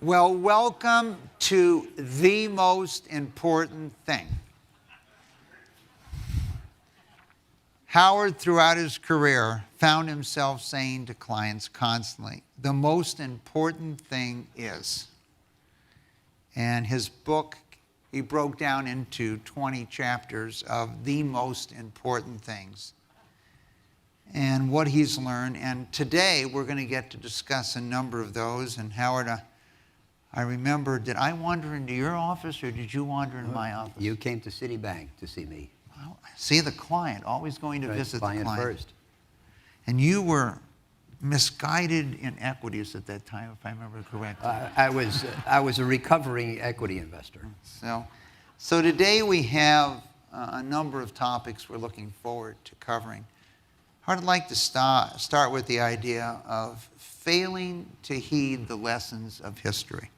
Well, welcome to the most important thing. Howard, throughout his career, found himself saying to clients constantly, the most important thing is. And his book, he broke down into 20 chapters of the most important things and what he's learned. And today we're going to get to discuss a number of those. And Howard, I remember, did I wander into your office or did you wander into my office? You came to Citibank to see me. Well, see the client, always going to visit the client first. And you were misguided in equities at that time, if I remember correctly. I was a recovering equity investor. So today we have a number of topics we're looking forward to covering. I'd like to start with the idea of failing to heed the lessons of history.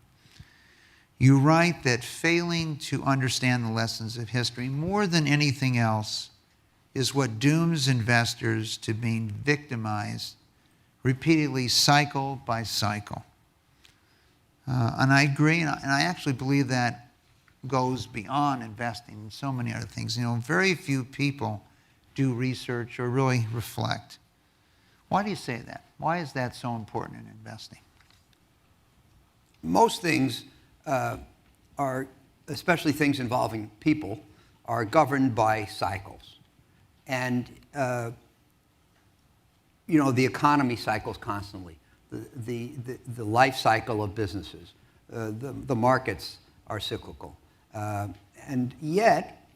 You write that failing to understand the lessons of history more than anything else is what dooms investors to being victimized repeatedly, cycle by cycle. And I agree, and I actually believe that goes beyond investing in so many other things. You know, very few people do research or really reflect. Why do you say that? Why is that so important in investing? Most things are, especially things involving people, are governed by cycles. And, the economy cycles constantly. The life cycle of businesses. The markets are cyclical. And yet,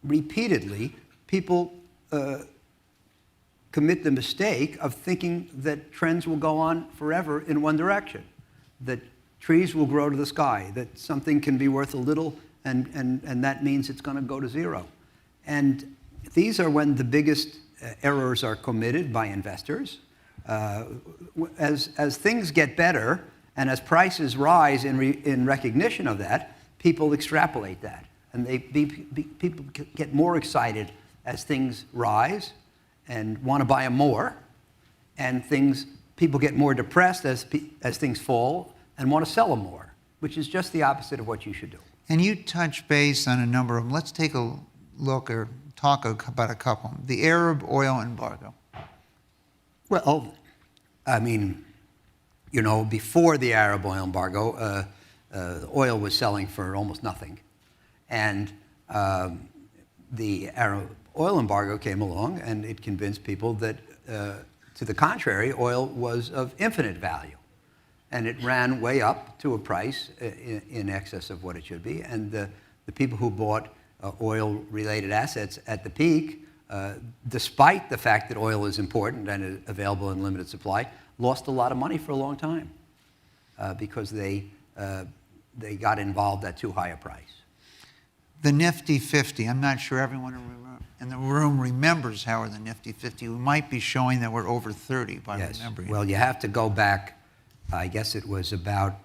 repeatedly, people commit the mistake of thinking that trends will go on forever in one direction, that trees will grow to the sky, that something can be worth a little and that means it's going to go to zero. And these are when the biggest errors are committed by investors. As things get better and as prices rise in recognition of that, people extrapolate that. And people get more excited as things rise and want to buy them more, and people get more depressed as things fall and want to sell them more, which is just the opposite of what you should do. And you touch base on a number of them. Let's take a look or talk about a couple. The Arab oil embargo. Well, I mean, before the Arab oil embargo, oil was selling for almost nothing. And the Arab oil embargo came along, and it convinced people that, to the contrary, oil was of infinite value. And it ran way up to a price in excess of what it should be. And the people who bought oil-related assets at the peak, despite the fact that oil is important and is available in limited supply, lost a lot of money for a long time because they got involved at too high a price. The Nifty 50. I'm not sure everyone in the room remembers, Howard, the Nifty 50. We might be showing that we're over 30 by remembering. Well, you have to go back. I guess it was about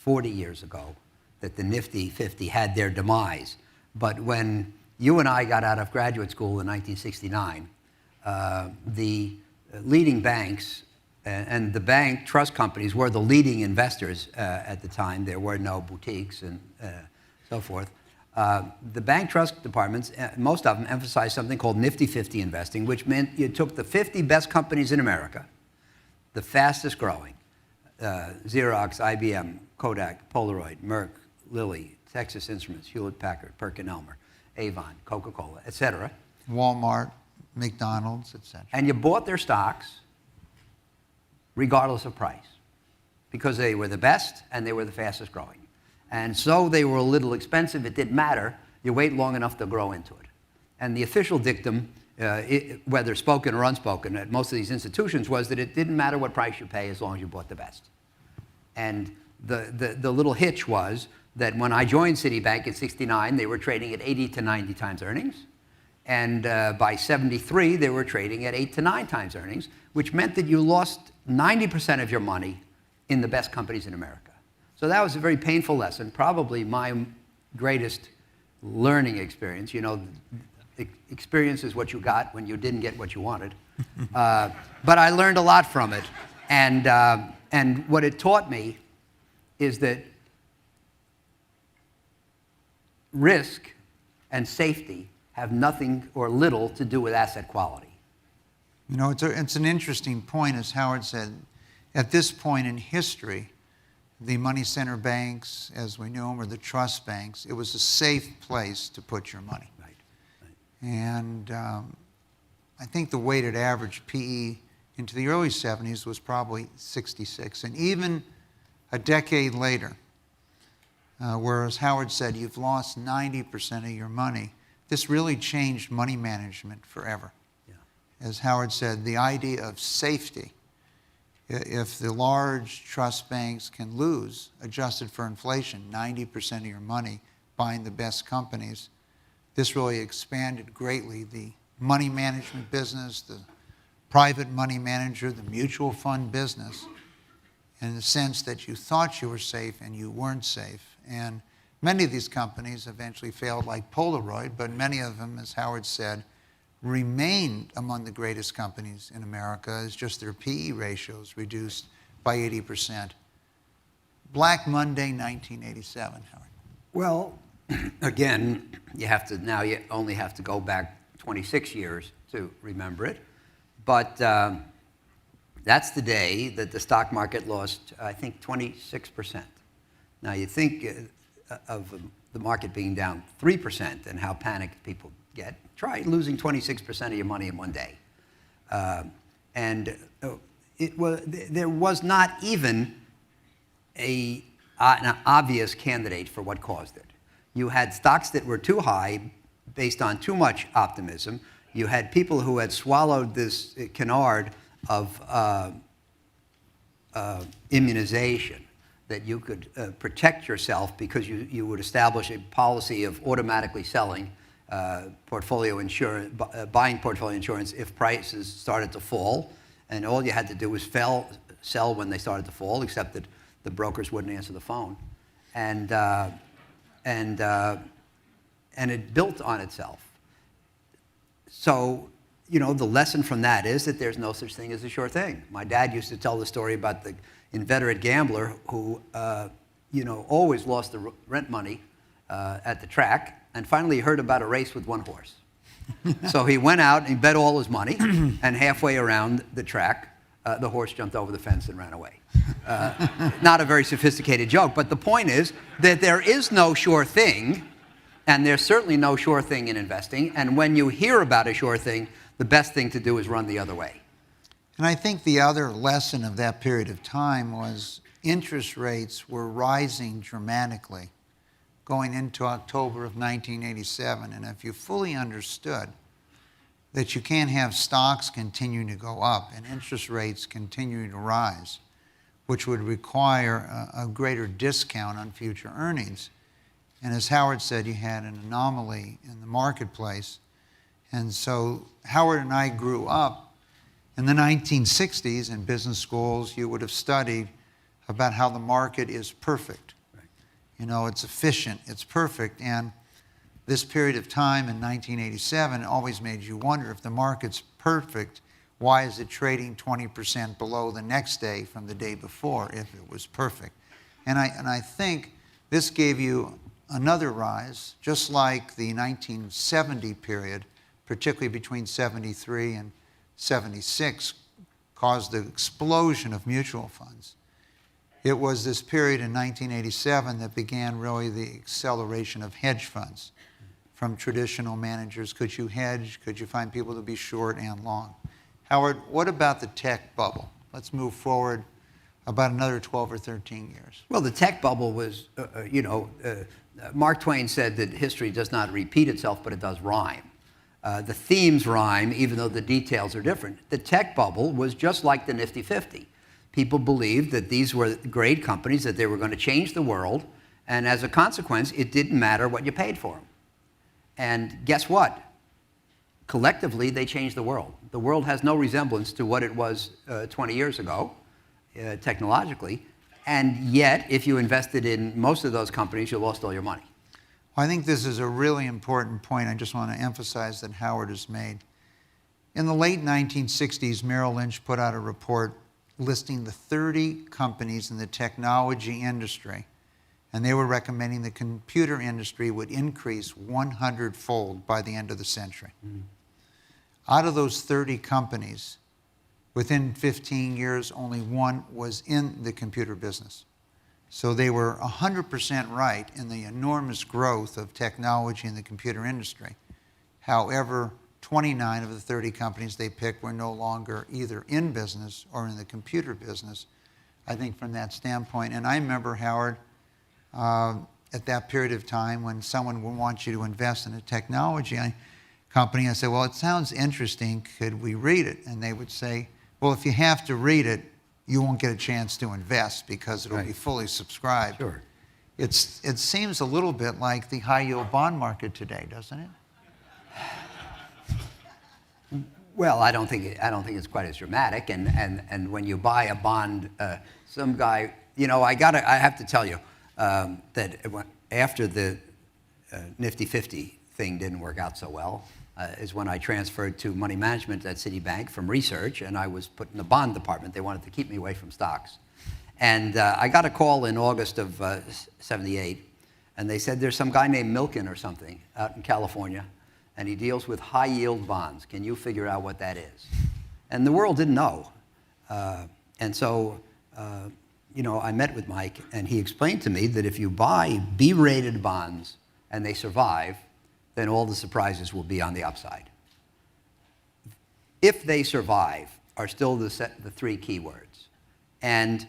40 years ago that the Nifty 50 had their demise. But when you and I got out of graduate school in 1969, the leading banks and the bank trust companies were the leading investors at the time. There were no boutiques and so forth. The bank trust departments, most of them emphasized something called Nifty 50 investing, which meant you took the 50 best companies in America, the fastest growing, Xerox, IBM, Kodak, Polaroid, Merck, Lilly, Texas Instruments, Hewlett-Packard, Perkin-Elmer, Avon, Coca-Cola, etc. Walmart, McDonald's, etc. And you bought their stocks regardless of price because they were the best and they were the fastest growing. And so they were a little expensive. It didn't matter. You wait long enough, they'll grow into it. And the official dictum, whether spoken or unspoken at most of these institutions, was that it didn't matter what price you pay as long as you bought the best. And the little hitch was that when I joined Citibank in '69, they were trading at 80 to 90 times earnings. And by '73, they were trading at 8 to 9 times earnings, which meant that you lost 90% of your money in the best companies in America. So that was a very painful lesson, probably my greatest learning experience. Experience is what you got when you didn't get what you wanted. But I learned a lot from it. And what it taught me is that risk and safety have nothing or little to do with asset quality. You know, it's an interesting point, as Howard said. At this point in history, the money center banks, as we knew them, or the trust banks, it was a safe place to put your money. Right. And I think the weighted average PE into the early 70s was probably 66. And even a decade later, whereas Howard said you've lost 90% of your money, this really changed money management forever. Yeah. As Howard said, the idea of safety, if the large trust banks can lose, adjusted for inflation, 90% of your money buying the best companies, this really expanded greatly the money management business, the private money manager, the mutual fund business, in the sense that you thought you were safe and you weren't safe. And many of these companies eventually failed, like Polaroid, but many of them, as Howard said, remained among the greatest companies in America, as just their PE ratios reduced by 80%. Black Monday, 1987, Howard. Well, again, you only have to go back 26 years to remember it. But that's the day that the stock market lost, I think, 26%. Now, you think of the market being down 3% and how panicked people get. Try losing 26% of your money in one day. There was not even an obvious candidate for what caused it. You had stocks that were too high based on too much optimism. You had people who had swallowed this canard of immunization, that you could protect yourself because you would establish a policy of automatically selling portfolio insurance, buying portfolio insurance if prices started to fall, and all you had to do was sell when they started to fall, except that the brokers wouldn't answer the phone, and it built on itself. So, you know, the lesson from that is that there's no such thing as a sure thing. My dad used to tell the story about the inveterate gambler who, always lost the rent money at the track, and finally heard about a race with one horse. So he went out and he bet all his money, and halfway around the track, the horse jumped over the fence and ran away. Not a very sophisticated joke, but the point is that there is no sure thing, and there's certainly no sure thing in investing, and when you hear about a sure thing, the best thing to do is run the other way. And I think the other lesson of that period of time was interest rates were rising dramatically going into October of 1987. And if you fully understood that you can't have stocks continuing to go up and interest rates continuing to rise, which would require a greater discount on future earnings. And as Howard said, you had an anomaly in the marketplace. And so Howard and I grew up in the 1960s in business schools. You would have studied about how the market is perfect. Right. You know, it's efficient, it's perfect. And this period of time in 1987 always made you wonder, if the market's perfect, why is it trading 20% below the next day from the day before if it was perfect? And I think this gave you another rise, just like the 1970 period, particularly between 73 and 76, caused the explosion of mutual funds. It was this period in 1987 that began really the acceleration of hedge funds from traditional managers. Could you hedge? Could you find people to be short and long? Howard, what about the tech bubble? Let's move forward about another 12 or 13 years. Well, the tech bubble was, Mark Twain said that history does not repeat itself, but it does rhyme. The themes rhyme, even though the details are different. The tech bubble was just like the Nifty 50. People believed that these were great companies, that they were going to change the world, and as a consequence, it didn't matter what you paid for them. And guess what? Collectively, they changed the world. The world has no resemblance to what it was 20 years ago, technologically, and yet, if you invested in most of those companies, you lost all your money. I think this is a really important point I just want to emphasize that Howard has made. In the late 1960s, Merrill Lynch put out a report listing the 30 companies in the technology industry, and they were recommending the computer industry would increase 100-fold by the end of the century. Out of those 30 companies, within 15 years, only one was in the computer business. So they were 100% right in the enormous growth of technology in the computer industry. However, 29 of the 30 companies they picked were no longer either in business or in the computer business, I think, from that standpoint. And I remember, Howard, at that period of time when someone would want you to invest in a technology company, I said, well, it sounds interesting. Could we read it? And they would say, well, if you have to read it, you won't get a chance to invest because it'll be fully subscribed. Sure. It seems a little bit like the high-yield bond market today, doesn't it? Well, I don't think it's quite as dramatic. And when you buy a bond, some guy, I have to tell you that after the Nifty 50 thing didn't work out so well, is when I transferred to money management at Citibank from research, and I was put in the bond department. They wanted to keep me away from stocks. And I got a call in August of '78, and they said there's some guy named Milken or something out in California, and he deals with high-yield bonds. Can you figure out what that is? And the world didn't know. And so, I met with Mike, and he explained to me that if you buy B-rated bonds and they survive, then all the surprises will be on the upside. If they survive are still the three key words. And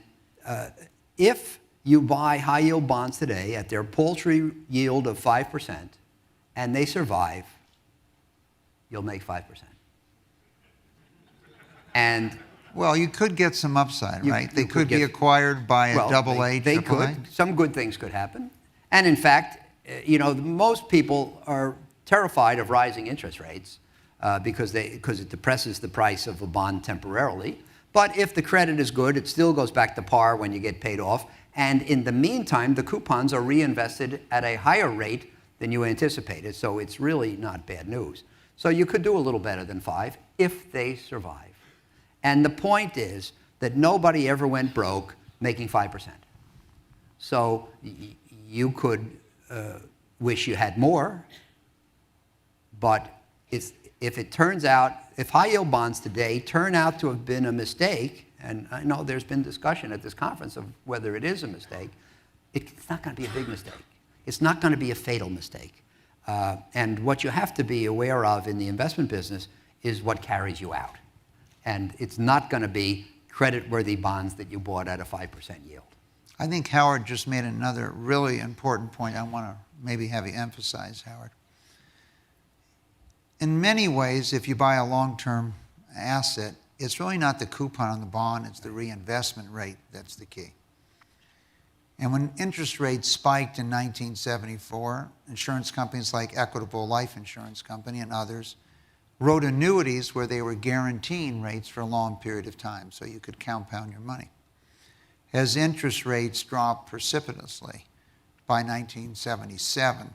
if you buy high-yield bonds today at their paltry yield of 5% and they survive, you'll make 5%. And well, you could get some upside, right? They could be acquired by a AA, they AAA. could. Some good things could happen. And in fact, most people are terrified of rising interest rates because it depresses the price of a bond temporarily. But if the credit is good, it still goes back to par when you get paid off. And in the meantime, the coupons are reinvested at a higher rate than you anticipated. So it's really not bad news. So you could do a little better than 5 if they survive. And the point is that nobody ever went broke making 5%. So you could wish you had more, but if it turns out, if high-yield bonds today turn out to have been a mistake, and I know there's been discussion at this conference of whether it is a mistake, it's not going to be a big mistake. It's not going to be a fatal mistake. And what you have to be aware of in the investment business is what carries you out. And it's not going to be credit-worthy bonds that you bought at a 5% yield. I think Howard just made another really important point I want to maybe have you emphasize, Howard. In many ways, if you buy a long-term asset, it's really not the coupon on the bond, it's the reinvestment rate that's the key. And when interest rates spiked in 1974, insurance companies like Equitable Life Insurance Company and others wrote annuities where they were guaranteeing rates for a long period of time so you could compound your money. As interest rates dropped precipitously by 1977,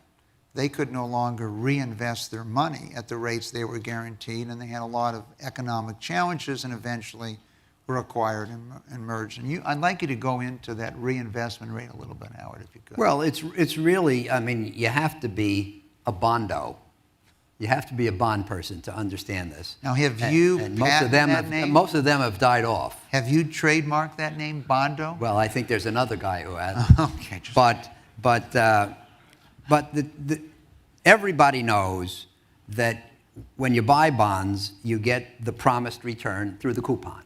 they could no longer reinvest their money at the rates they were guaranteed, and they had a lot of economic challenges and eventually were acquired and merged. And I'd like you to go into that reinvestment rate a little bit, Howard, if you could. Well, it's really, you have to be a bondo. You have to be a bond person to understand this. Now, have you patented that name? Most of them have died off. Have you trademarked that name, Bondo? Well, I think there's another guy who has. Okay. But everybody knows that when you buy bonds, you get the promised return through the coupon.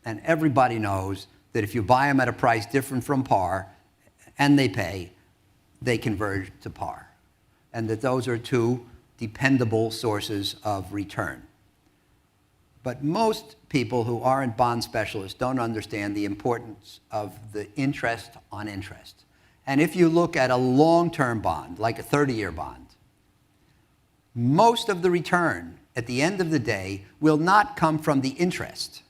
And everybody knows that if you buy them at a price different from par, and they pay, they converge to par. And that those are two dependable sources of return. But most people who aren't bond specialists don't understand the importance of the interest on interest. And if you look at a long-term bond, like a 30-year bond, most of the return at the end of the day will not come from the interest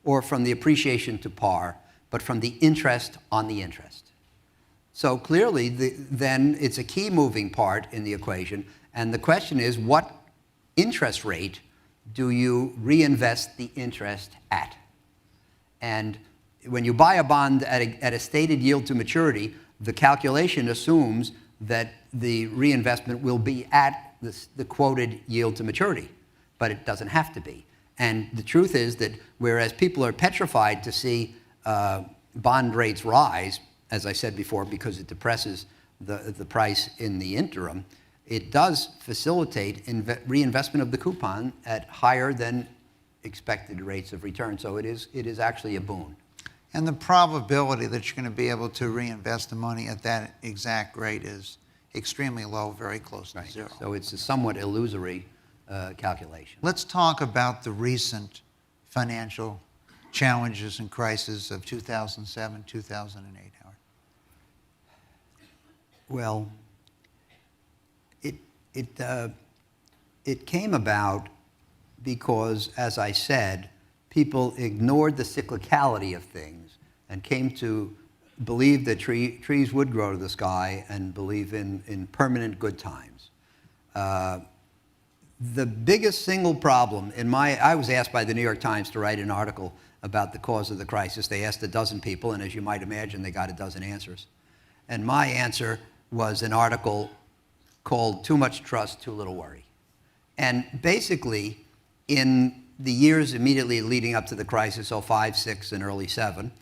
or from the appreciation to par, but from the interest on the interest. So clearly, then it's a key moving part in the equation. And the question is, what interest rate do you reinvest the interest at? And when you buy a bond at a stated yield to maturity, the calculation assumes that the reinvestment will be at the quoted yield to maturity, but it doesn't have to be. And the truth is that whereas people are petrified to see bond rates rise, as I said before, because it depresses the price in the interim, it does facilitate reinvestment of the coupon at higher than expected rates of return. So it is actually a boon. And the probability that you're going to be able to reinvest the money at that exact rate is extremely low, very close to zero. So it's a somewhat illusory calculation. Let's talk about the recent financial challenges and crises of 2007, 2008, Howard. Well, it came about because, as I said, people ignored the cyclicality of things and came to believe that trees would grow to the sky and believe in permanent good times. The biggest single problem I was asked by the New York Times to write an article about the cause of the crisis. They asked a dozen people, and as you might imagine, they got a dozen answers. And my answer was an article called Too Much Trust, Too Little Worry. And basically, in the years immediately leading up to the crisis, 05, 06, and early 07,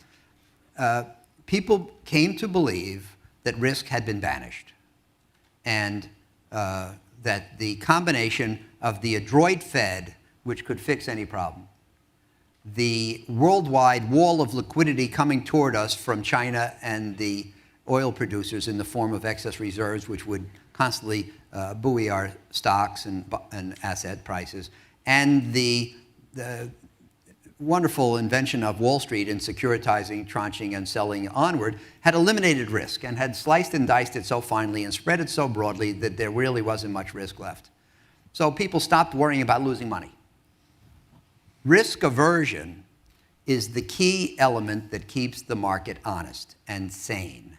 people came to believe that risk had been banished, and that the combination of the adroit Fed, which could fix any problem, the worldwide wall of liquidity coming toward us from China and the oil producers in the form of excess reserves, which would constantly buoy our stocks and asset prices, and the wonderful invention of Wall Street in securitizing, tranching, and selling onward, had eliminated risk and had sliced and diced it so finely and spread it so broadly that there really wasn't much risk left. So people stopped worrying about losing money. Risk aversion is the key element that keeps the market honest and sane.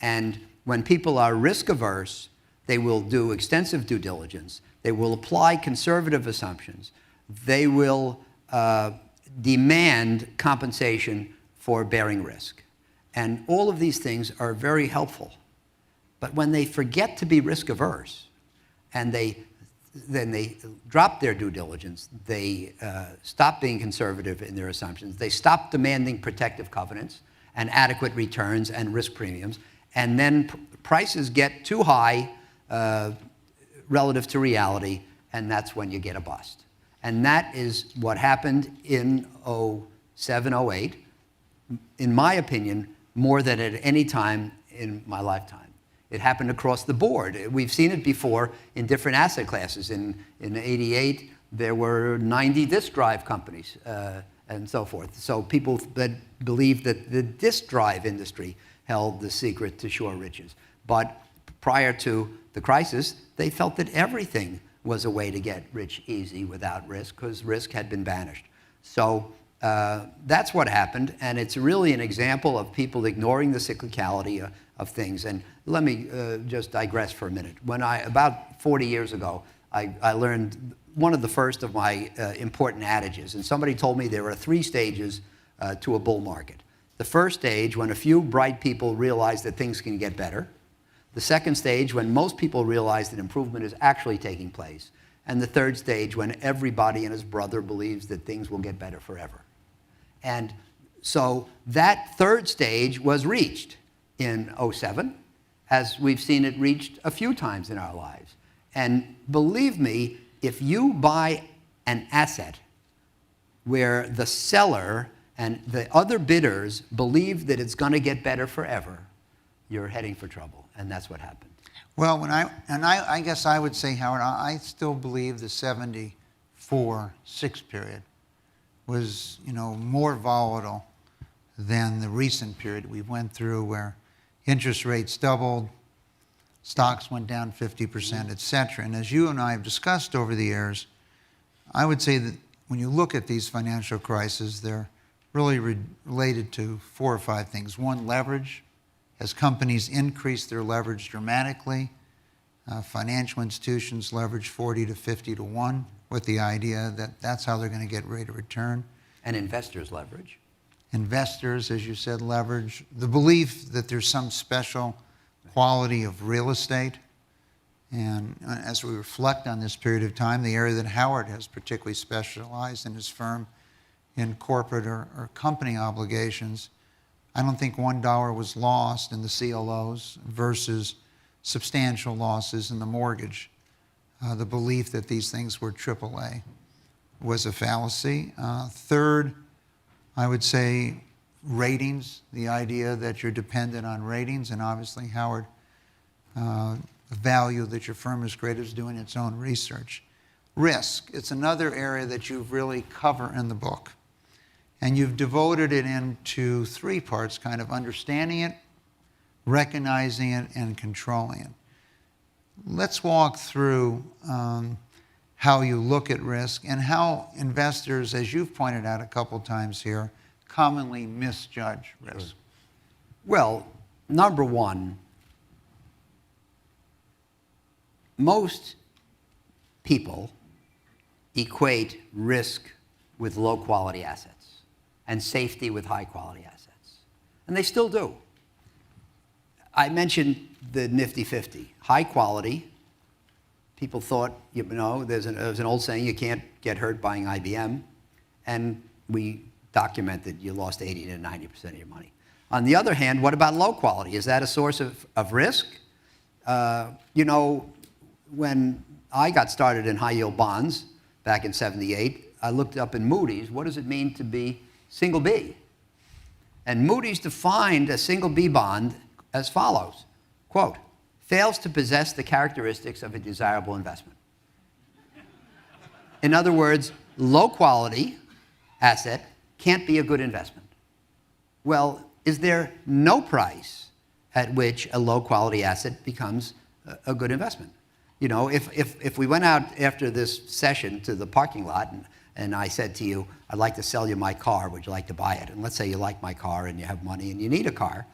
And when people are risk averse, they will do extensive due diligence. They will apply conservative assumptions. They will demand compensation for bearing risk. And all of these things are very helpful. But when they forget to be risk averse and then they drop their due diligence, they stop being conservative in their assumptions, they stop demanding protective covenants and adequate returns and risk premiums, and then prices get too high relative to reality, and that's when you get a bust. And that is what happened in 07, 08, in my opinion, more than at any time in my lifetime. It happened across the board. We've seen it before in different asset classes. In 88, there were 90 disk drive companies and so forth. So people that believed that the disk drive industry held the secret to sure riches. But prior to the crisis, they felt that everything was a way to get rich easy without risk, because risk had been banished. So that's what happened, and it's really an example of people ignoring the cyclicality of things. And let me just digress for a minute. When about 40 years ago, I learned one of the first of my important adages, and somebody told me there are 3 stages to a bull market. The first stage, when a few bright people realize that things can get better. The second stage, when most people realize that improvement is actually taking place. And the third stage, when everybody and his brother believes that things will get better forever. And so that third stage was reached in 07, as we've seen it reached a few times in our lives. And believe me, if you buy an asset where the seller and the other bidders believe that it's going to get better forever, you're heading for trouble. And that's what happened. Well, I guess I would say, Howard, I still believe the 74-6 period was, more volatile than the recent period we went through, where interest rates doubled, stocks went down 50%, et cetera. And as you and I have discussed over the years, I would say that when you look at these financial crises, they're really related to 4 or 5 things. One, leverage. As companies increase their leverage dramatically, financial institutions leverage 40 to 50 to 1 with the idea that that's how they're going to get rate of return. And investors leverage. investors, as you said, leverage, the belief that there's some special quality of real estate. And as we reflect on this period of time, the area that Howard has particularly specialized in his firm in corporate or company obligations, I don't think $1 was lost in the CLOs versus substantial losses in the mortgage. The belief that these things were AAA was a fallacy. Third, I would say ratings, the idea that you're dependent on ratings, and obviously Howard, the value that your firm has created is doing its own research. Risk, it's another area that you really cover in the book. And you've devoted it into three parts, kind of understanding it, recognizing it, and controlling it. Let's walk through how you look at risk and how investors, as you've pointed out a couple times here, commonly misjudge risk. Well, number one, most people equate risk with low-quality assets and safety with high-quality assets. And they still do. I mentioned the Nifty 50. High quality, people thought, there's an old saying, you can't get hurt buying IBM. And we documented you lost 80 to 90% of your money. On the other hand, what about low quality? Is that a source of risk? When I got started in high yield bonds back in '78, I looked up in Moody's, what does it mean to be single B? And Moody's defined a single B bond as follows, quote, fails to possess the characteristics of a desirable investment. In other words, low quality asset can't be a good investment. Well, is there no price at which a low quality asset becomes a good investment? If we went out after this session to the parking lot and I said to you, I'd like to sell you my car, would you like to buy it? And let's say you like my car and you have money and you need a car.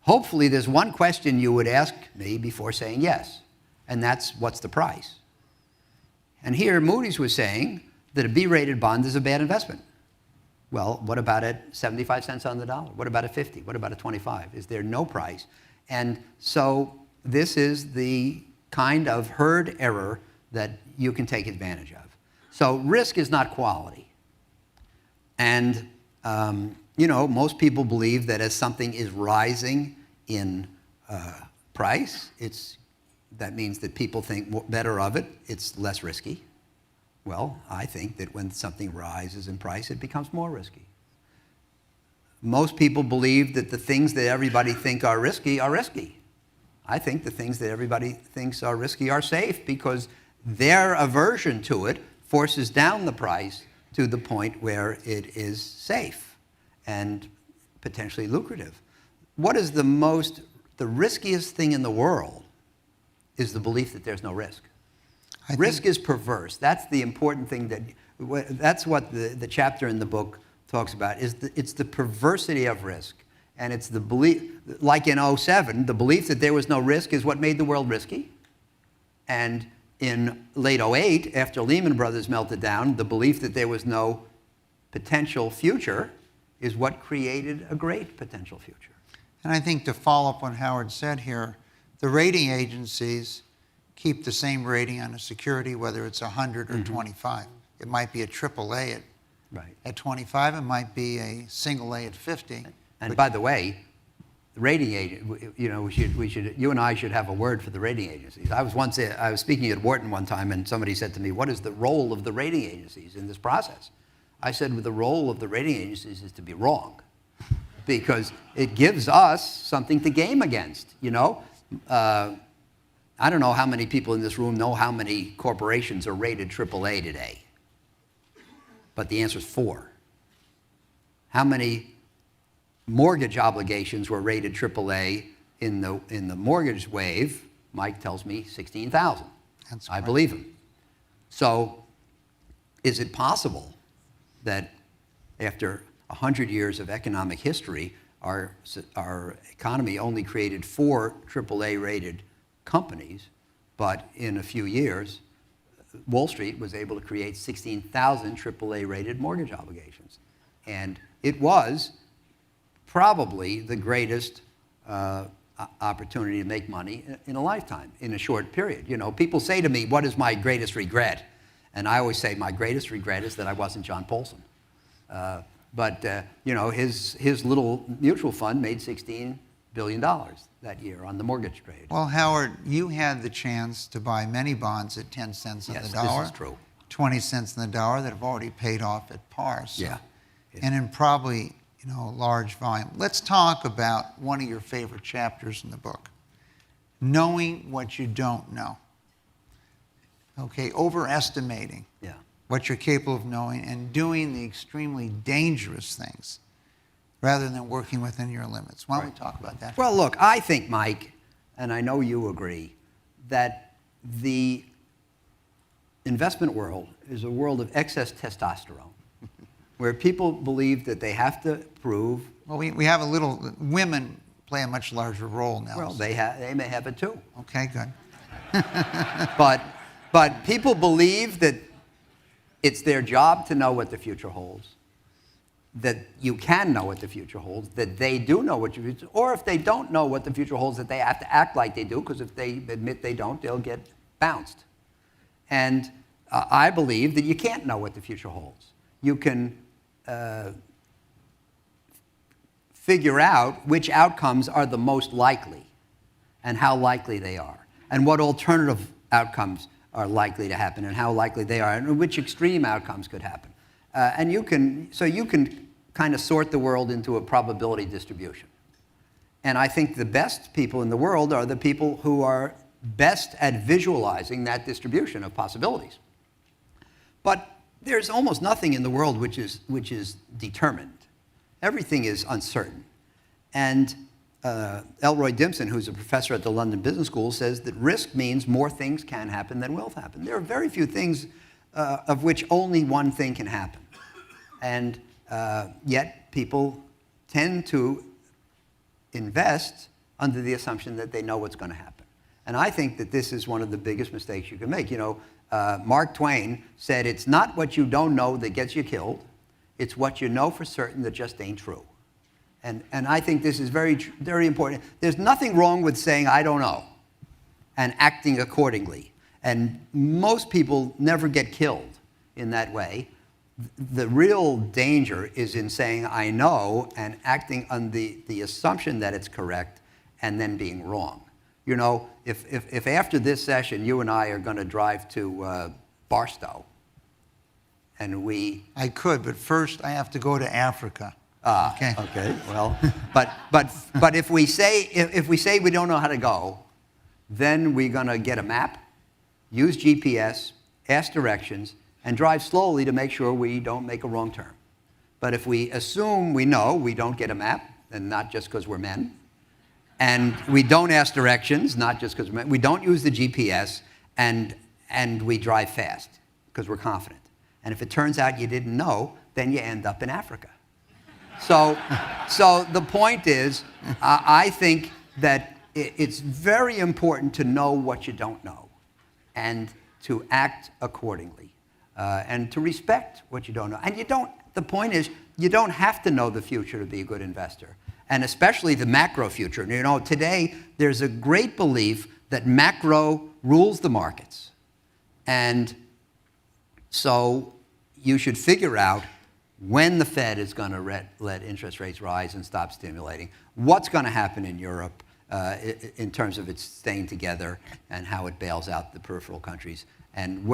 Hopefully there's one question you would ask me before saying yes, and that's what's the price? And here Moody's was saying that a B-rated bond is a bad investment. Well, what about at 75 cents on the dollar? What about at 50? What about at 25? Is there no price? And so this is the kind of herd error that you can take advantage of. So risk is not quality. And most people believe that as something is rising in price, that means that people think better of it, it's less risky. Well, I think that when something rises in price, it becomes more risky. Most people believe that the things that everybody think are risky are risky. I think the things that everybody thinks are risky are safe because their aversion to it forces down the price to the point where it is safe and potentially lucrative. What is the riskiest thing in the world is the belief that there's no risk. Risk is perverse. That's the important thing that's what the chapter in the book talks about, it's the perversity of risk. And it's the belief, like in '07, the belief that there was no risk is what made the world risky. And in late '08, after Lehman Brothers melted down, the belief that there was no potential future is what created a great potential future. And I think to follow up on what Howard said here, the rating agencies keep the same rating on a security, whether it's 100 or 25. It might be a AAA at 25. It might be a single A at 50. And by the way, the rating agent, you and I should have a word for the rating agencies. I was speaking at Wharton one time, and somebody said to me, "What is the role of the rating agencies in this process?" I said, well, the role of the rating agencies is to be wrong, because it gives us something to game against. I don't know how many people in this room know how many corporations are rated AAA today, but the answer is 4. How many mortgage obligations were rated AAA in the mortgage wave? Mike tells me 16,000. I believe him. So is it possible that after 100 years of economic history, our economy only created 4 AAA rated companies, but in a few years, Wall Street was able to create 16,000 AAA rated mortgage obligations? And it was probably the greatest opportunity to make money in a lifetime, in a short period. You know, people say to me, what is my greatest regret? And I always say my greatest regret is that I wasn't John Paulson. You know, his little mutual fund made $16 billion that year on the mortgage trade. Well, Howard, you had the chance to buy many bonds at 10 cents on the dollar. Yes, this is true. 20 cents on the dollar that have already paid off at par. So, Yeah. And in probably, you know, large volume. Let's talk about one of your favorite chapters in the book, knowing what you don't know. Okay, overestimating what you're capable of knowing and doing the extremely dangerous things rather than working within your limits. Why don't we talk about that? Well, look, I think, Mike, and I know you agree, that the investment world is a world of excess testosterone, where people believe that they have to prove. Well, we have a little, women play a much larger role now. Well, they may have it too. Okay, good. But people believe that it's their job to know what the future holds, that you can know what the future holds, that they do know what the future, or if they don't know what the future holds, that they have to act like they do, because if they admit they don't, they'll get bounced. And I believe that you can't know what the future holds. You can figure out which outcomes are the most likely and how likely they are, and what alternative outcomes are likely to happen and how likely they are, and which extreme outcomes could happen. And you can kind of sort the world into a probability distribution. And I think the best people in the world are the people who are best at visualizing that distribution of possibilities. But there's almost nothing in the world which is determined. Everything is uncertain. And Elroy Dimson, who's a professor at the London Business School, says that risk means more things can happen than will happen. There are very few things of which only one thing can happen. And yet people tend to invest under the assumption that they know what's going to happen. And I think that this is one of the biggest mistakes you can make. You know, Mark Twain said, it's not what you don't know that gets you killed. It's what you know for certain that just ain't true. And I think this is very, very important. There's nothing wrong with saying, I don't know, and acting accordingly. And most people never get killed in that way. The real danger is in saying, I know, and acting on the assumption that it's correct, and then being wrong. You know, if after this session, you and I are going to drive to Barstow, and I could, but first I have to go to Africa. Okay. Well, but if we say we don't know how to go, then we're going to get a map, use GPS, ask directions, and drive slowly to make sure we don't make a wrong turn. But if we assume we know, we don't get a map, and not just because we're men, and we don't ask directions, not just because we're men, we don't use the GPS, and we drive fast because we're confident. And if it turns out you didn't know, then you end up in Africa. So the point is, I think that it's very important to know what you don't know and to act accordingly and to respect what you don't know. And the point is, you don't have to know the future to be a good investor, and especially the macro future. You know, today there's a great belief that macro rules the markets. And so you should figure out when the Fed is going to let interest rates rise and stop stimulating, what's going to happen in Europe in terms of its staying together and how it bails out the peripheral countries, and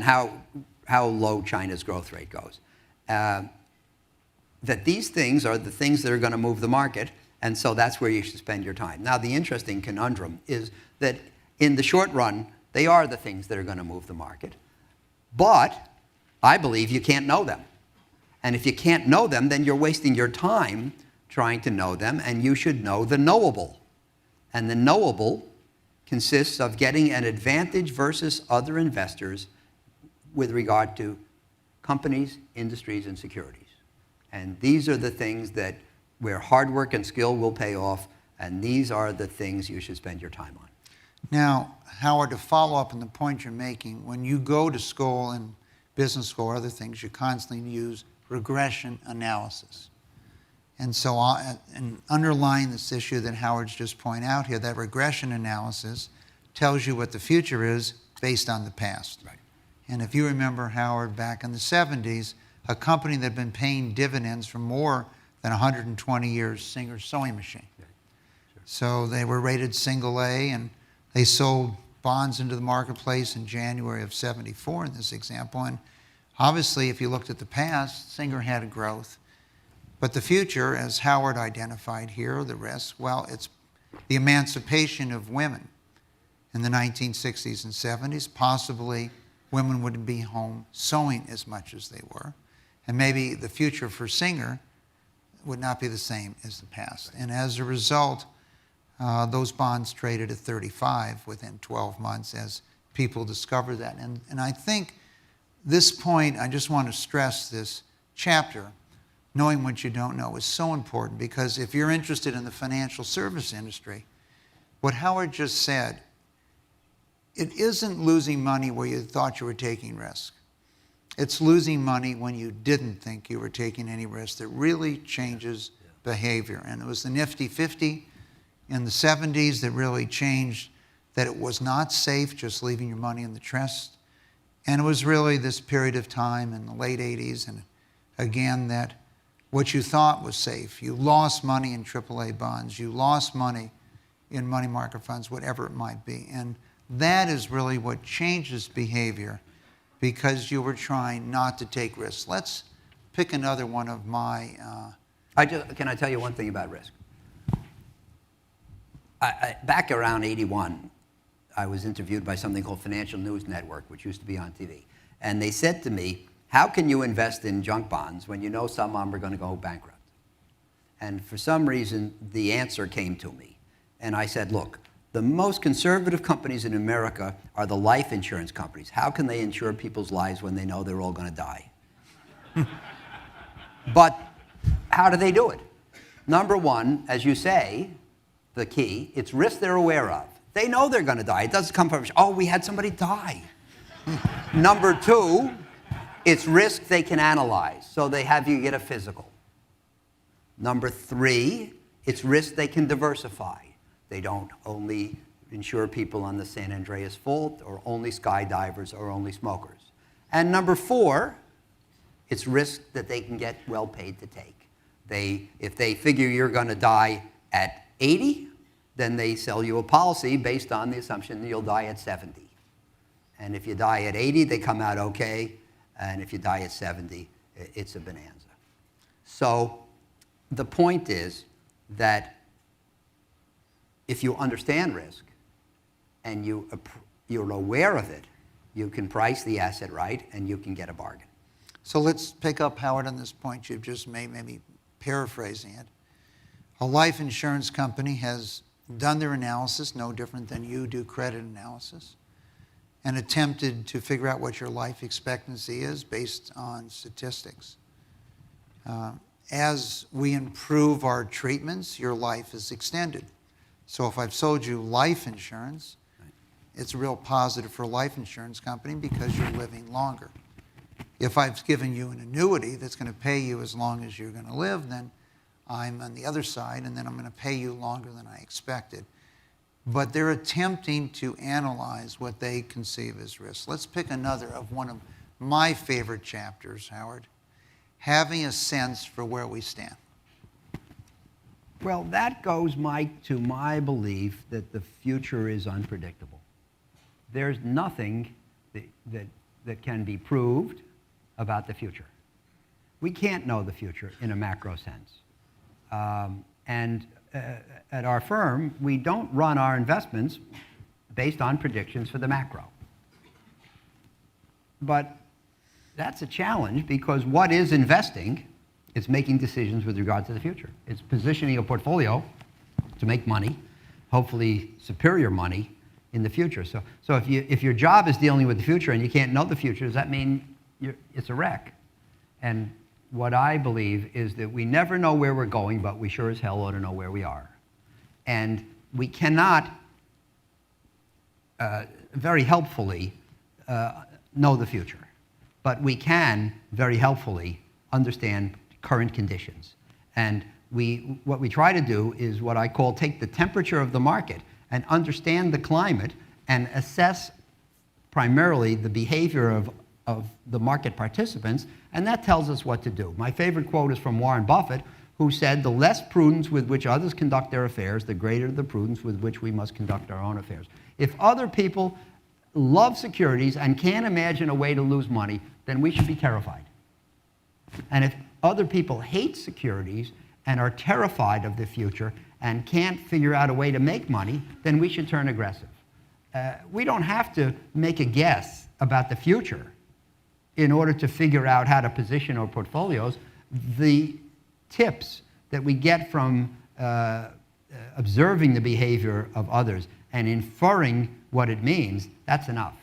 how low China's growth rate goes. That these things are the things that are going to move the market, and so that's where you should spend your time. Now, the interesting conundrum is that in the short run, they are the things that are going to move the market, but I believe you can't know them. And if you can't know them, then you're wasting your time trying to know them, and you should know the knowable. And the knowable consists of getting an advantage versus other investors with regard to companies, industries, and securities. And these are the things where hard work and skill will pay off, and these are the things you should spend your time on. Now, Howard, to follow up on the point you're making, when you go to school and business school or other things, you constantly use regression analysis. And so, and underlying this issue that Howard's just pointed out here, that regression analysis tells you what the future is based on the past. Right. And if you remember, Howard, back in the 70s, a company that had been paying dividends for more than 120 years, Singer Sewing Machine. Right. Sure. So they were rated single A, and they sold bonds into the marketplace in January of 74 in this example. And obviously, if you looked at the past, Singer had a growth. But the future, as Howard identified here, the risk, well, it's the emancipation of women in the 1960s and 70s. Possibly women wouldn't be home sewing as much as they were. And maybe the future for Singer would not be the same as the past. And as a result, those bonds traded at 35 within 12 months as people discovered that. And I think this point, I just want to stress this chapter, knowing what you don't know, is so important, because if you're interested in the financial service industry, what Howard just said, it isn't losing money where you thought you were taking risk. It's losing money when you didn't think you were taking any risk that really changes behavior. And it was the Nifty 50 in the 70s that really changed that it was not safe just leaving your money in the trust. And it was really this period of time in the late 80s, and again, that what you thought was safe, you lost money in AAA bonds, you lost money in money market funds, whatever it might be. And that is really what changes behavior, because you were trying not to take risks. Let's pick another one of my... Can I tell you one thing about risk? Back around 81, I was interviewed by something called Financial News Network, which used to be on TV. And they said to me, how can you invest in junk bonds when you know some of them are going to go bankrupt? And for some reason, the answer came to me. And I said, look, the most conservative companies in America are the life insurance companies. How can they insure people's lives when they know they're all going to die? But how do they do it? Number one, as you say, the key, it's risk they're aware of. They know they're going to die. It doesn't come from, oh, we had somebody die. Number two, it's risk they can analyze. So they have you get a physical. Number three, it's risk they can diversify. They don't only insure people on the San Andreas Fault, or only skydivers, or only smokers. And number four, it's risk that they can get well paid to take. If they figure you're going to die at 80, then they sell you a policy based on the assumption that you'll die at 70. And if you die at 80, they come out okay. And if you die at 70, it's a bonanza. So the point is that if you understand risk and you're aware of it, you can price the asset right and you can get a bargain. So let's pick up, Howard, on this point you've just made, maybe paraphrasing it. A life insurance company has done their analysis, no different than you do credit analysis, and attempted to figure out what your life expectancy is based on statistics. As we improve our treatments, your life is extended. So if I've sold you life insurance, it's a real positive for a life insurance company because you're living longer. If I've given you an annuity that's going to pay you as long as you're going to live, then I'm on the other side, and then I'm going to pay you longer than I expected. But they're attempting to analyze what they conceive as risk. Let's pick another of one of my favorite chapters, Howard, having a sense for where we stand. Well, that goes, Mike, to my belief that the future is unpredictable. There's nothing that can be proved about the future. We can't know the future in a macro sense. At our firm, we don't run our investments based on predictions for the macro. But that's a challenge, because what is investing? It's making decisions with regard to the future. It's positioning a portfolio to make money, hopefully superior money, in the future. So if your job is dealing with the future and you can't know the future, does that mean it's a wreck? And what I believe is that we never know where we're going, but we sure as hell ought to know where we are. And we cannot very helpfully know the future, but we can very helpfully understand current conditions. And what we try to do is what I call take the temperature of the market and understand the climate and assess primarily the behavior of the market participants, and that tells us what to do. My favorite quote is from Warren Buffett, who said, "The less prudence with which others conduct their affairs, the greater the prudence with which we must conduct our own affairs." If other people love securities and can't imagine a way to lose money, then we should be terrified. And if other people hate securities and are terrified of the future and can't figure out a way to make money, then we should turn aggressive. We don't have to make a guess about the future in order to figure out how to position our portfolios. The tips that we get from observing the behavior of others and inferring what it means, that's enough.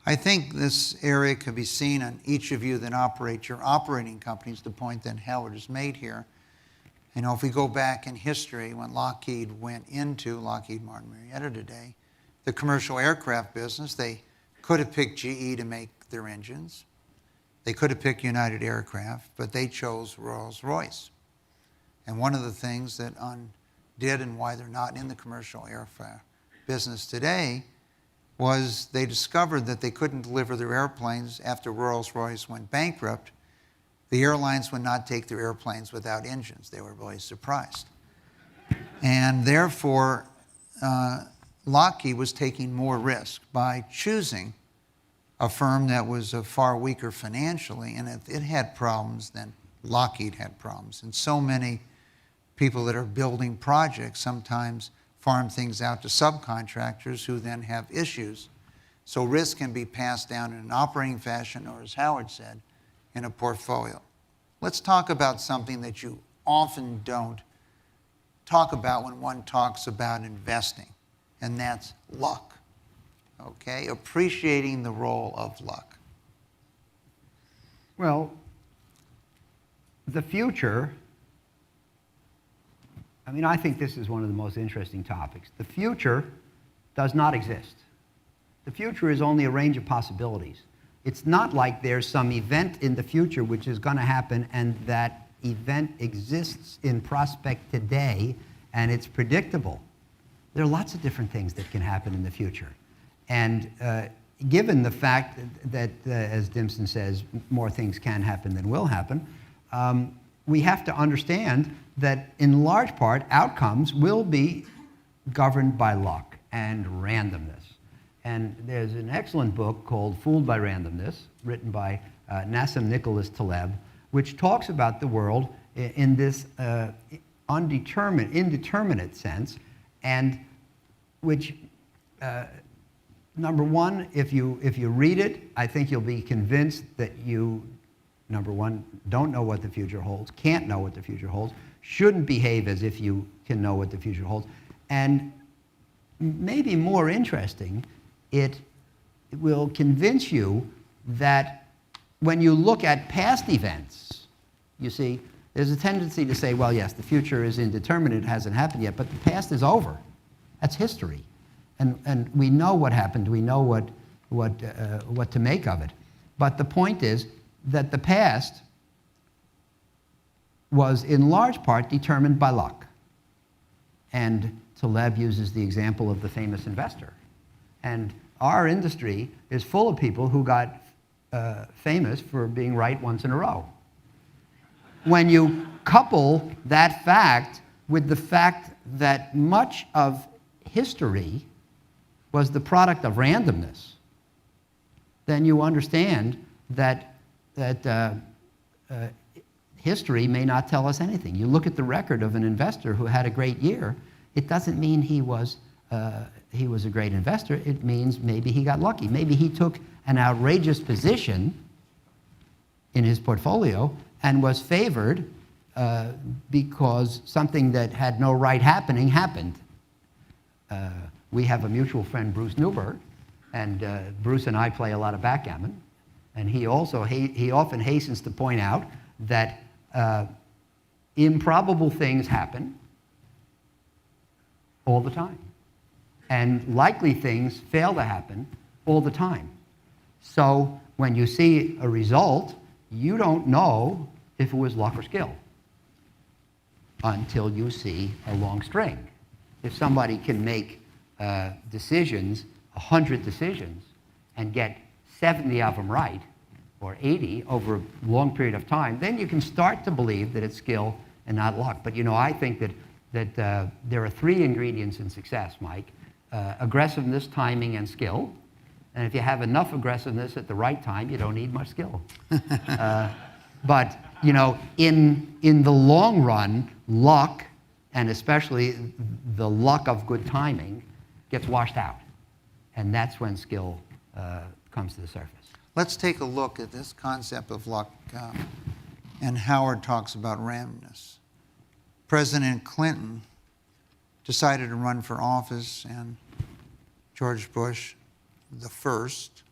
I think this area can be seen on each of you that operate your operating companies, the point that Howard has made here. You know, if we go back in history, when Lockheed went into Lockheed Martin Marietta today, the commercial aircraft business, they could have picked GE to make their engines. They could have picked United Aircraft, but they chose Rolls-Royce. And one of the things that did and why they're not in the commercial aircraft business today was they discovered that they couldn't deliver their airplanes after Rolls-Royce went bankrupt. The airlines would not take their airplanes without engines. They were really surprised. And therefore, Lockheed was taking more risk by choosing a firm that was far weaker financially, and it had problems, then Lockheed had problems. And so many people that are building projects sometimes farm things out to subcontractors who then have issues. So risk can be passed down in an operating fashion, or as Howard said, in a portfolio. Let's talk about something that you often don't talk about when one talks about investing, and that's luck. Okay, appreciating the role of luck. Well, the future, I think this is one of the most interesting topics. The future does not exist. The future is only a range of possibilities. It's not like there's some event in the future which is going to happen and that event exists in prospect today and it's predictable. There are lots of different things that can happen in the future. And given the fact that, as Dimson says, more things can happen than will happen, we have to understand that in large part, outcomes will be governed by luck and randomness. And there's an excellent book called Fooled by Randomness, written by Nassim Nicholas Taleb, which talks about the world in this indeterminate sense, and which, number one, if you read it, I think you'll be convinced that you, number one, don't know what the future holds, can't know what the future holds, shouldn't behave as if you can know what the future holds, and maybe more interesting, it will convince you that when you look at past events, you see, there's a tendency to say, well, yes, the future is indeterminate, it hasn't happened yet, but the past is over. That's history. And we know what happened, we know what to make of it. But the point is that the past was in large part determined by luck. And Taleb uses the example of the famous investor. And our industry is full of people who got famous for being right once in a row. When you couple that fact with the fact that much of history was the product of randomness, then you understand that history may not tell us anything. You look at the record of an investor who had a great year, it doesn't mean he was a great investor. It means maybe he got lucky. Maybe he took an outrageous position in his portfolio and was favored because something that had no right happening happened. We have a mutual friend, Bruce Newberg, and Bruce and I play a lot of backgammon. And he often hastens to point out that improbable things happen all the time. And likely things fail to happen all the time. So when you see a result, you don't know if it was luck or skill. until you see a long string. If somebody can make decisions, 100 decisions, and get 70 of them right, or 80 over a long period of time, then you can start to believe that it's skill and not luck. But I think that there are 3 ingredients in success, Mike: aggressiveness, timing, and skill. And if you have enough aggressiveness at the right time, you don't need much skill. But in the long run, luck, and especially the luck of good timing, gets washed out, and that's when skill comes to the surface. Let's take a look at this concept of luck, and Howard talks about randomness. President Clinton decided to run for office, and George Bush, the first,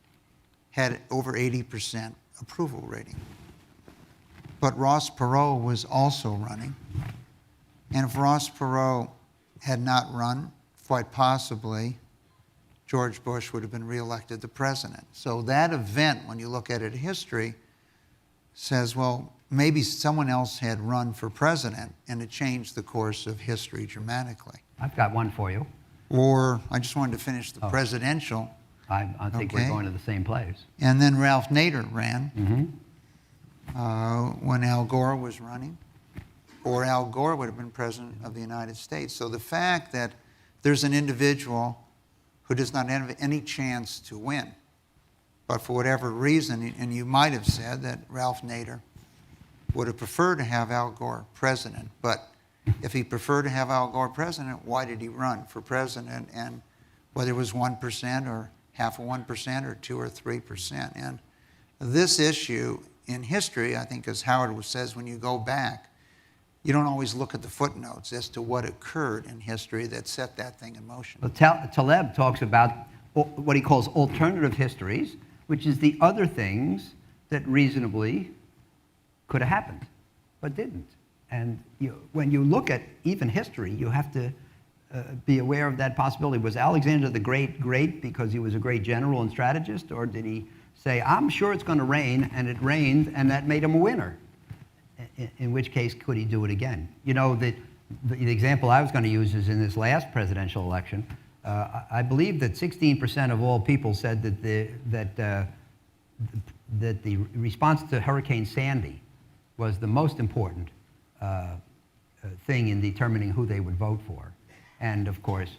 had over 80% approval rating. But Ross Perot was also running, and if Ross Perot had not run, quite possibly George Bush would have been reelected the president. So that event, when you look at it in history, says, well, maybe someone else had run for president and it changed the course of history dramatically. I've got one for you. Or I just wanted to finish the presidential. I think we're going to the same place. And then Ralph Nader ran Mm-hmm. when Al Gore was running, or Al Gore would have been president of the United States. So the fact that there's an individual who does not have any chance to win, but for whatever reason, and you might have said that Ralph Nader would have preferred to have Al Gore president, but if he preferred to have Al Gore president, why did he run for president? And whether it was 1% or half of 1% or 2 or 3%. And this issue in history, I think, as Howard says, when you go back, you don't always look at the footnotes as to what occurred in history that set that thing in motion. Well, Taleb talks about what he calls alternative histories, which is the other things that reasonably could have happened, but didn't. And when you look at even history, you have to be aware of that possibility. Was Alexander the Great great because he was a great general and strategist, or did he say, I'm sure it's going to rain, and it rained, and that made him a winner? In which case, could he do it again? The example I was going to use is in this last presidential election. I believe that 16% of all people said that the response to Hurricane Sandy was the most important thing in determining who they would vote for. And of course,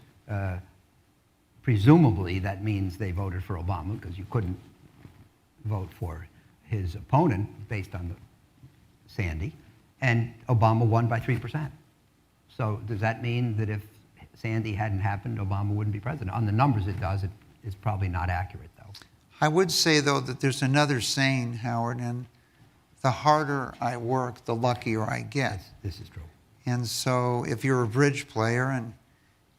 presumably that means they voted for Obama, because you couldn't vote for his opponent based on the Sandy, and Obama won by 3%. So does that mean that if Sandy hadn't happened, Obama wouldn't be president? On the numbers it does. It's probably not accurate, though. I would say, though, that there's another saying, Howard, and the harder I work, the luckier I get. This is true. And so if you're a bridge player and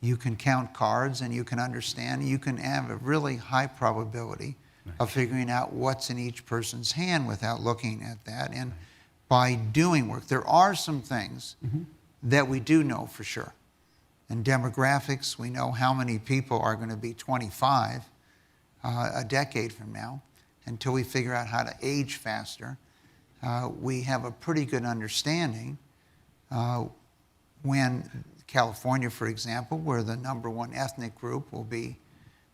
you can count cards and you can understand, you can have a really high probability of figuring out what's in each person's hand without looking at that. And by doing work, there are some things that we do know for sure. In demographics, we know how many people are going to be 25 a decade from now. Until we figure out how to age faster, we have a pretty good understanding when California, for example, where the #1 ethnic group will be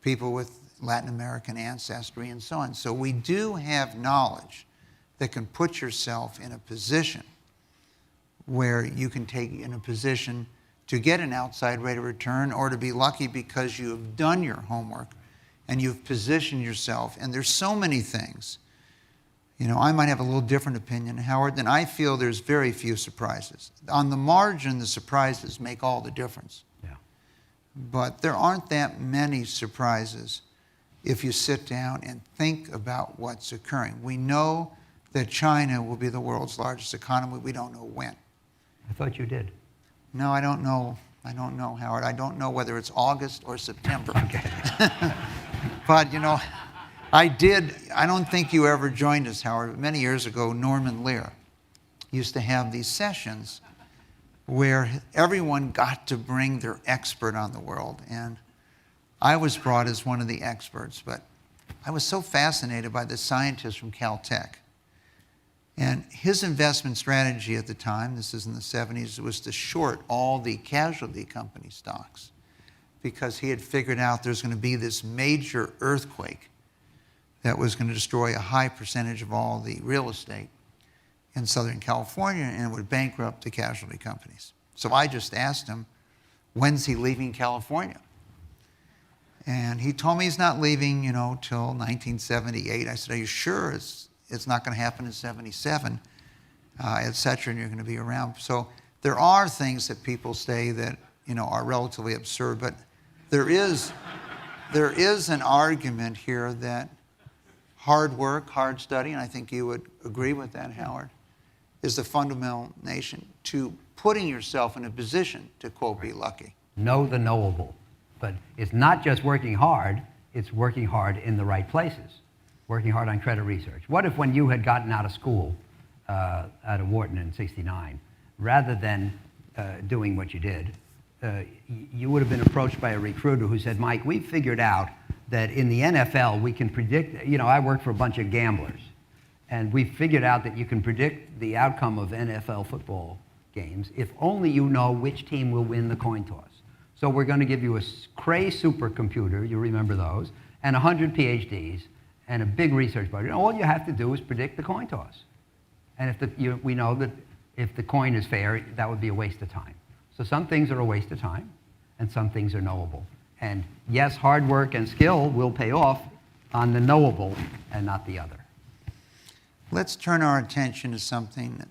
people with Latin American ancestry and so on. So we do have knowledge that can put yourself in a position where you can take in a position to get an outside rate of return, or to be lucky because you have done your homework and you've positioned yourself. And there's so many things. I might have a little different opinion, Howard, than I feel there's very few surprises. On the margin, the surprises make all the difference. Yeah. But there aren't that many surprises if you sit down and think about what's occurring. We know that China will be the world's largest economy. We don't know when. I thought you did. No, I don't know. I don't know, Howard. I don't know whether it's August or September. Okay. But, I don't think you ever joined us, Howard, but many years ago, Norman Lear used to have these sessions where everyone got to bring their expert on the world. And I was brought as one of the experts, but I was so fascinated by the scientists from Caltech. And his investment strategy at the time, this is in the 70s, was to short all the casualty company stocks because he had figured out there's going to be this major earthquake that was going to destroy a high percentage of all the real estate in Southern California, and it would bankrupt the casualty companies. So I just asked him, when's he leaving California? And he told me he's not leaving, till 1978. I said, are you sure it's not going to happen in 77, et cetera, and you're going to be around? So there are things that people say that, are relatively absurd, but there is an argument here that hard work, hard study, and I think you would agree with that, Howard, is the fundamental nation to putting yourself in a position to, quote, be lucky. Know the knowable. But it's not just working hard, it's working hard in the right places, working hard on credit research. What if when you had gotten out of school, out of Wharton in '69, rather than doing what you did, you would have been approached by a recruiter who said, Mike, we've figured out that in the NFL we can predict, I work for a bunch of gamblers, and we figured out that you can predict the outcome of NFL football games if only you know which team will win the coin toss. So we're going to give you a Cray supercomputer, you remember those, and 100 PhDs, and a big research budget. All you have to do is predict the coin toss. And we know that if the coin is fair, that would be a waste of time. So some things are a waste of time, and some things are knowable. And yes, hard work and skill will pay off on the knowable and not the other. Let's turn our attention to something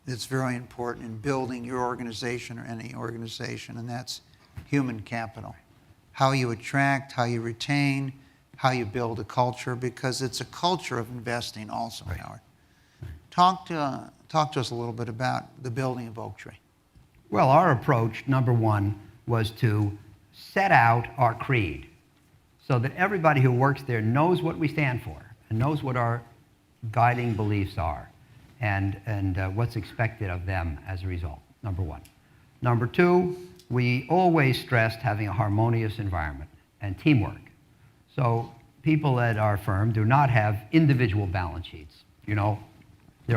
that's very important in building your organization or any organization, and that's human capital. How you attract, how you retain, how you build a culture, because it's a culture of investing also, right. Howard. Talk to us a little bit about the building of Oaktree. Well, our approach, number one, was to set out our creed so that everybody who works there knows what we stand for and knows what our guiding beliefs are and what's expected of them as a result, number one. Number two, we always stressed having a harmonious environment and teamwork. So people at our firm do not have individual balance sheets. There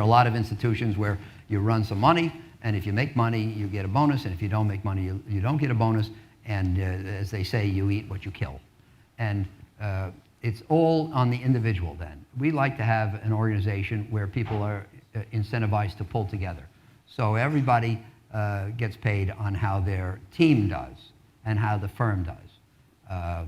are a lot of institutions where you run some money, and if you make money, you get a bonus, and if you don't make money, you don't get a bonus, and as they say, you eat what you kill. And it's all on the individual then. We like to have an organization where people are incentivized to pull together. So everybody gets paid on how their team does and how the firm does.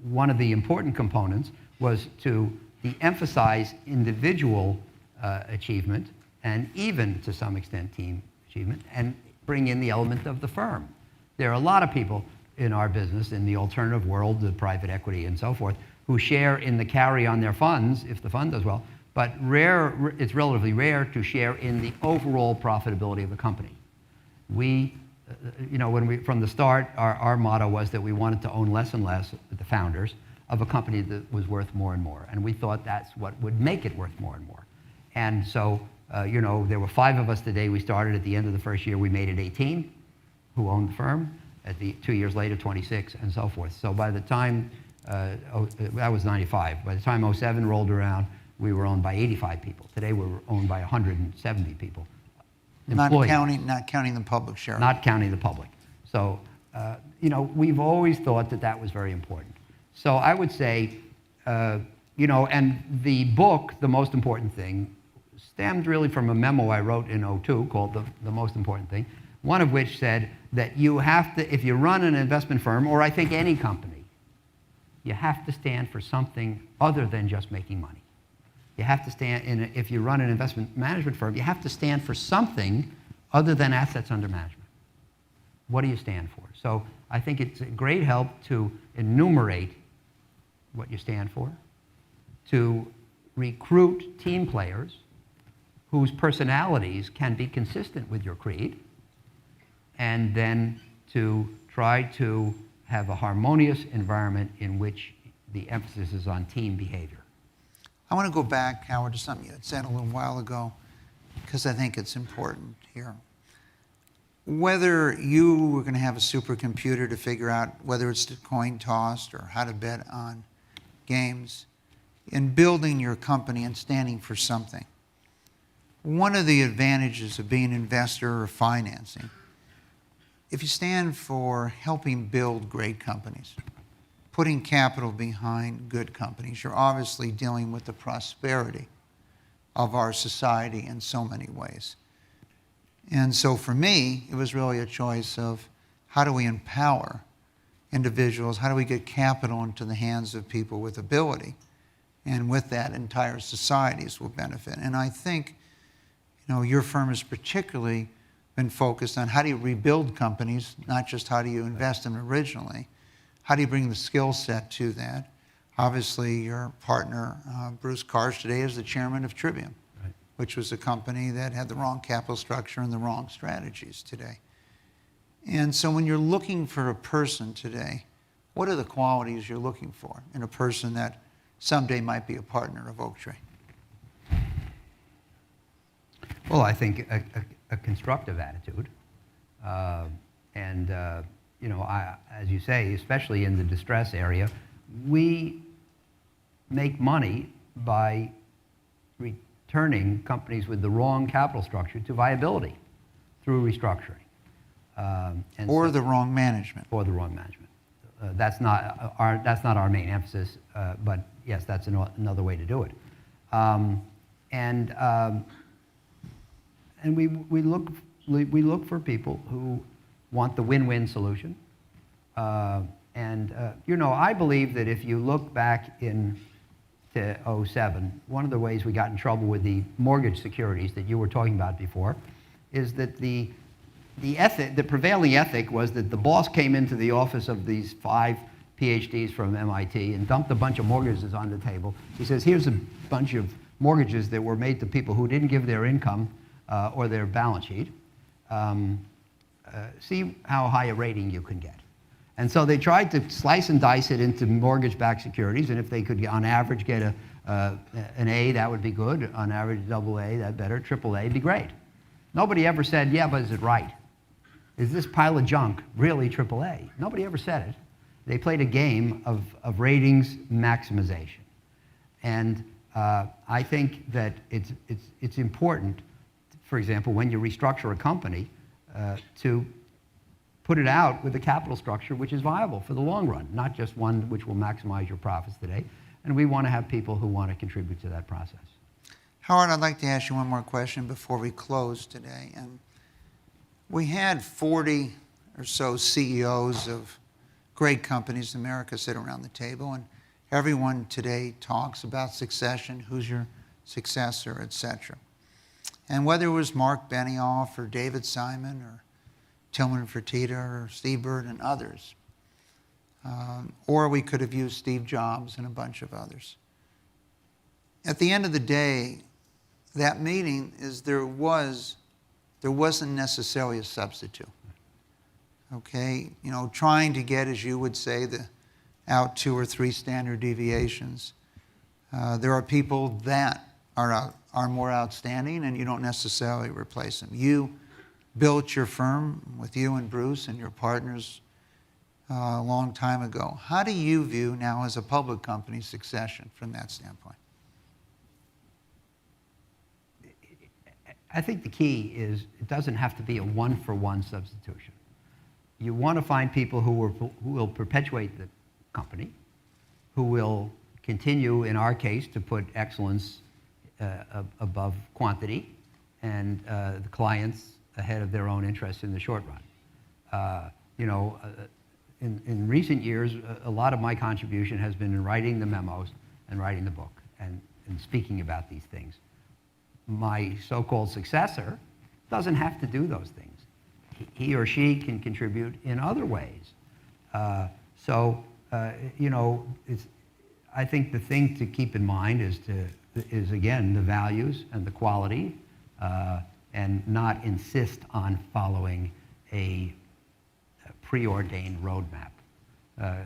One of the important components was to de-emphasize individual achievement and even to some extent team achievement and bring in the element of the firm. There are a lot of people in our business, in the alternative world, the private equity and so forth, who share in the carry on their funds if the fund does well, but it's relatively rare to share in the overall profitability of the company. We, from the start, our motto was that we wanted to own less and less, the founders, of a company that was worth more and more. And we thought that's what would make it worth more and more. And so, there were 5 of us the day we started. At the end of the first year, we made it 18 who owned the firm. 2 years later, 26, and so forth. So by the time, that was 95. By the time 07 rolled around, we were owned by 85 people. Today, we're owned by 170 people. Not counting the public share. Not counting the public. So, we've always thought that was very important. So I would say, and the book, The Most Important Thing, stemmed really from a memo I wrote in 02 called The Most Important Thing, one of which said that you have to, if you run an investment firm, or I think any company, you have to stand for something other than just making money. You have to stand, if you run an investment management firm, you have to stand for something other than assets under management. What do you stand for? So I think it's a great help to enumerate what you stand for, to recruit team players whose personalities can be consistent with your creed, and then to try to have a harmonious environment in which the emphasis is on team behavior. I want to go back, Howard, to something you had said a little while ago, because I think it's important here. Whether you were going to have a supercomputer to figure out whether it's the coin tossed or how to bet on games, in building your company and standing for something, one of the advantages of being an investor or financing, if you stand for helping build great companies, putting capital behind good companies, you're obviously dealing with the prosperity of our society in so many ways. And so for me, it was really a choice of how do we empower individuals, how do we get capital into the hands of people with ability, and with that, entire societies will benefit. And I think, your firm has particularly been focused on how do you rebuild companies, not just how do you invest in them originally. How do you bring the skill set to that? Obviously, your partner, Bruce Karsh, today is the chairman of Trivium, right, which was a company that had the wrong capital structure and the wrong strategies today. And so when you're looking for a person today, what are the qualities you're looking for in a person that someday might be a partner of Oaktree? Well, I think a constructive attitude. As you say, especially in the distress area, we make money by returning companies with the wrong capital structure to viability through restructuring. Or the wrong management. Or the wrong management. That's not our main emphasis, but yes, that's another way to do it. And we look for people who want the win-win solution. I believe that if you look back to 2007, one of the ways we got in trouble with the mortgage securities that you were talking about before is that the prevailing ethic was that the boss came into the office of these 5 PhDs from MIT and dumped a bunch of mortgages on the table. He says, here's a bunch of mortgages that were made to people who didn't give their income or their balance sheet. See how high a rating you can get. And so they tried to slice and dice it into mortgage-backed securities, and if they could, on average, get an A, that would be good. On average, AA, that better. AAA would be great. Nobody ever said, yeah, but is it right? Is this pile of junk really AAA? Nobody ever said it. They played a game of ratings maximization. And I think that it's important, for example, when you restructure a company, to put it out with a capital structure which is viable for the long run, not just one which will maximize your profits today. And we want to have people who want to contribute to that process. Howard, I'd like to ask you one more question before we close today. And we had 40 or so CEOs of great companies in America sit around the table, and everyone today talks about succession, who's your successor, et cetera. And whether it was Mark Benioff or David Simon or Tillman Fertitta or Steve Bird and others, or we could have used Steve Jobs and a bunch of others. At the end of the day, that meeting is there wasn't necessarily a substitute. Okay, trying to get, as you would say, out 2 or 3 standard deviations. There are people that are more outstanding, and you don't necessarily replace them. You built your firm with you and Bruce and your partners a long time ago. How do you view now as a public company succession from that standpoint? I think the key is it doesn't have to be a one-for-one substitution. You want to find people who will perpetuate the company, who will continue, in our case, to put excellence above quantity, and the clients ahead of their own interests in the short run. In recent years, a lot of my contribution has been in writing the memos and writing the book and speaking about these things. My so-called successor doesn't have to do those things. He or she can contribute in other ways. I think the thing to keep in mind is again, the values and the quality, and not insist on following a preordained roadmap.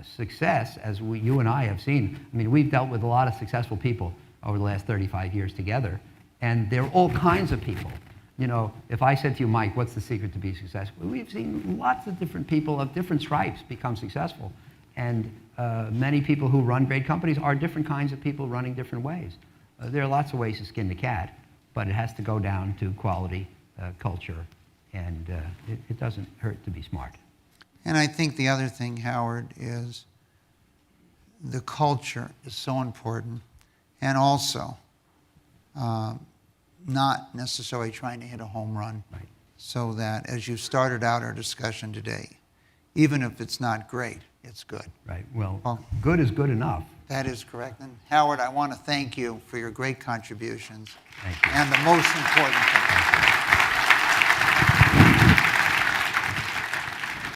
Success, as you and I have seen, we've dealt with a lot of successful people over the last 35 years together, and they're all kinds of people. If I said to you, Mike, what's the secret to be successful? We've seen lots of different people of different stripes become successful. And many people who run great companies are different kinds of people running different ways. There are lots of ways to skin the cat. but it has to go down to quality, culture, and it doesn't hurt to be smart. And I think the other thing, Howard, is the culture is so important, and also not necessarily trying to hit a home run. Right. So that as you started out our discussion today, even if it's not great, it's good. Right. Well, good is good enough. That is correct. And Howard, I want to thank you for your great contributions. Thank you. And the most important thing.